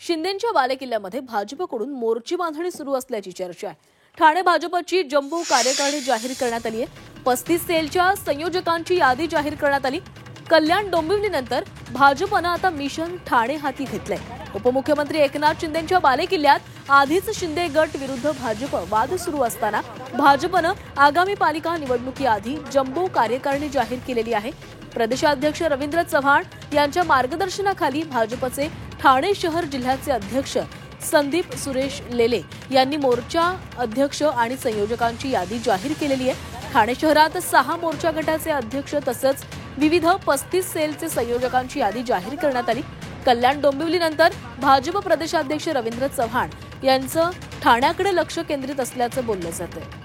शिंदेंच्या बालेकिल्ल्यामध्ये भाजपकडून मोर्ची बांधणी सुरू असल्याची चर्चा आहे। ठाणे भाजपची जम्बो कार्यकारिणी जाहीर करण्यात आली आहे। 35 सेलच्या संयोजकांची यादी जाहीर करण्यात आली। कल्याण डोंबिवलीनंतर भाजपनं आता मिशन ठाणे हाती घेतलंय। उपमुख्यमंत्री एकनाथ शिंदेंच्या बालेकिल्ल्यात आधीच शिंदे गट विरुद्ध भाजप वाद सुरू असताना भाजपनं आगामी पालिका निवडणुकीआधी जम्बो कार्यकारिणी जाहीर केलेली आहे। प्रदेशाध्यक्ष रवींद्र चव्हाण यांच्या मार्गदर्शनाखाली भाजपचे ठाणे शहर जिल्ह्याचे अध्यक्ष संदीप सुरेश लेले यांनी मोर्चा अध्यक्ष आणि संयोजकांची यादी जाहीर केलेली आहे। ठाणे शहरात 6 मोर्चा गटाचे अध्यक्ष तसंच विविध 35 सेलचे संयोजकांची यादी जाहीर करण्यात आली। कल्याण डोंबिवलीनंतर भाजप प्रदेशाध्यक्ष रवींद्र चव्हाण यांचं ठाण्याकडे लक्ष केंद्रित असल्याचं बोललं जातंय।